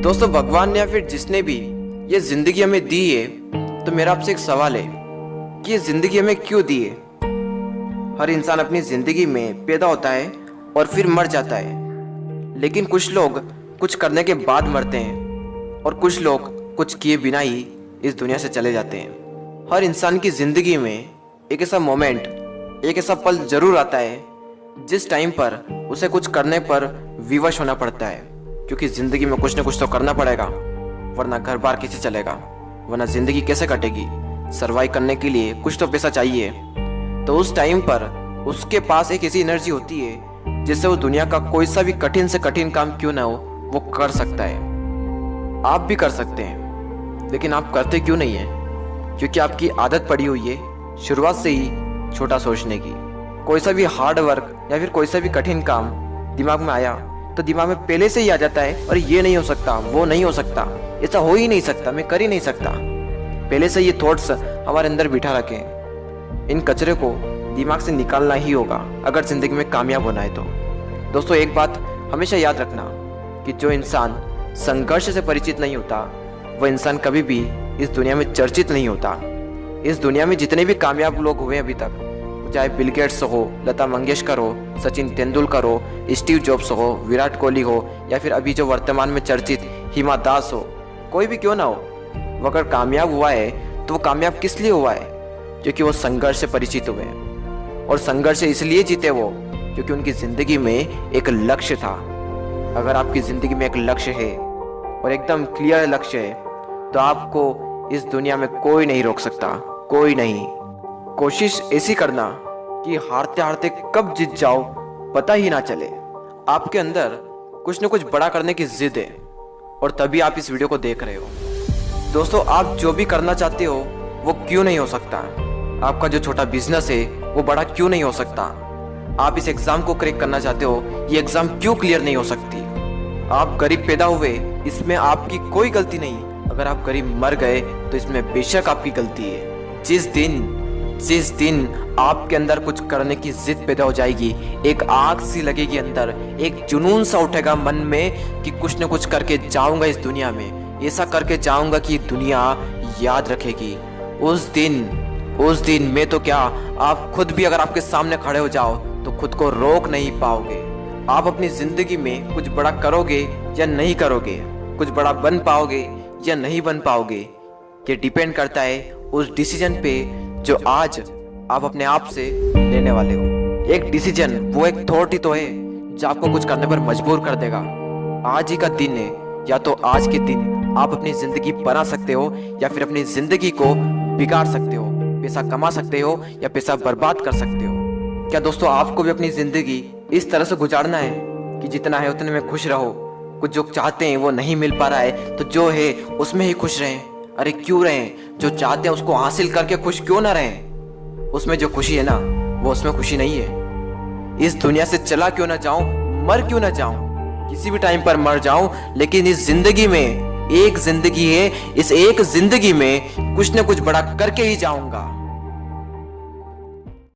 दोस्तों, भगवान ने या फिर जिसने भी ये जिंदगी हमें दी है, तो मेरा आपसे एक सवाल है कि ये जिंदगी हमें क्यों दी है। हर इंसान अपनी जिंदगी में पैदा होता है और फिर मर जाता है, लेकिन कुछ लोग कुछ करने के बाद मरते हैं और कुछ लोग कुछ किए बिना ही इस दुनिया से चले जाते हैं। हर इंसान की जिंदगी में एक ऐसा मोमेंट, एक ऐसा पल जरूर आता है जिस टाइम पर उसे कुछ करने पर विवश होना पड़ता है, क्योंकि जिंदगी में कुछ न कुछ तो करना पड़ेगा, वरना घर बार कैसे चलेगा, वरना जिंदगी कैसे कटेगी। सर्वाइव करने के लिए कुछ तो पैसा चाहिए। तो उस टाइम पर उसके पास एक ऐसी एनर्जी होती है जिससे वो दुनिया का कोई सा भी कठिन से कठिन काम क्यों ना हो वो कर सकता है। आप भी कर सकते हैं, लेकिन आप करते क्यों नहीं है? क्योंकि आपकी आदत पड़ी हुई है शुरुआत से ही छोटा सोचने की। कोई सा भी हार्ड वर्क या फिर कोई सा भी कठिन काम दिमाग में आया तो दिमाग में पहले से ही आ जाता है, और ये नहीं हो सकता, वो नहीं हो सकता, ऐसा हो ही नहीं सकता, मैं कर ही नहीं सकता। पहले से ये थॉट्स हमारे अंदर बिठा रखे हैं। इन कचरे को दिमाग से निकालना ही होगा अगर जिंदगी में कामयाब होना है तो। दोस्तों, एक बात हमेशा याद रखना कि जो इंसान संघर्ष से परिचित नहीं होता वह इंसान कभी भी इस दुनिया में चर्चित नहीं होता। इस दुनिया में जितने भी कामयाब लोग हुए अभी तक, चाहे बिल गेट्स हो, लता मंगेशकर हो, सचिन तेंदुलकर हो, स्टीव जॉब्स हो, विराट कोहली हो, या फिर अभी जो वर्तमान में चर्चित हिमा दास हो, कोई भी क्यों ना हो, वो अगर कामयाब हुआ है तो वो कामयाब किस लिए हुआ है? क्योंकि वो संघर्ष से परिचित हुए, और संघर्ष इसलिए जीते वो क्योंकि उनकी जिंदगी में एक लक्ष्य था। अगर आपकी जिंदगी में एक लक्ष्य है और एकदम क्लियर लक्ष्य है, तो आपको इस दुनिया में कोई नहीं रोक सकता, कोई नहीं। कोशिश ऐसी करना कि हारते हारते कब जीत जाओ पता ही ना चले। आपके अंदर कुछ न कुछ बड़ा करने की जिद है, और तभी आप इस वीडियो को देख रहे हो। दोस्तों, आप जो भी करना चाहते हो वो क्यों नहीं हो सकता? आपका जो छोटा बिजनेस है वो बड़ा क्यों नहीं हो सकता? आप इस एग्जाम को क्रैक करना चाहते हो, ये एग्जाम क्यों क्लियर नहीं हो सकती? आप गरीब पैदा हुए, इसमें आपकी कोई गलती नहीं। अगर आप गरीब मर गए तो इसमें बेशक आपकी गलती है। जिस दिन आपके अंदर कुछ करने की जिद पैदा हो जाएगी, एक आग सी लगेगी अंदर, एक जुनून सा उठेगा मन में कि कुछ न कुछ करके जाऊंगा इस दुनिया में, ऐसा करके जाऊंगा कि दुनिया याद रखेगी। उस दिन मैं तो क्या, आप खुद भी अगर आपके सामने खड़े हो जाओ तो खुद को रोक नहीं पाओगे। आप अपनी जिंदगी में कुछ बड़ा करोगे या नहीं करोगे, कुछ बड़ा बन पाओगे या नहीं बन पाओगे, ये डिपेंड करता है उस डिसीजन पे जो आज आप अपने आप से लेने वाले हो। एक डिसीजन, वो एक थॉट ही तो है जो आपको कुछ करने पर मजबूर कर देगा। आज ही का दिन है, या तो आज के दिन आप अपनी जिंदगी बना सकते हो या फिर अपनी जिंदगी को बिगाड़ सकते हो। पैसा कमा सकते हो या पैसा बर्बाद कर सकते हो। क्या दोस्तों, आपको भी अपनी जिंदगी इस तरह से गुजारना है कि जितना है उतने में खुश रहो? कुछ जो चाहते हैं वो नहीं मिल पा रहा है तो जो है उसमें ही खुश रहें। अरे क्यों रहें? जो चाहते हैं उसको हासिल करके खुश क्यों ना रहें? उसमें जो खुशी है ना, वो उसमें खुशी नहीं है। इस दुनिया से चला क्यों ना जाऊं, मर क्यों ना जाऊं, किसी भी टाइम पर मर जाऊं, लेकिन इस जिंदगी में एक जिंदगी है, इस एक जिंदगी में कुछ न कुछ बड़ा करके ही जाऊंगा।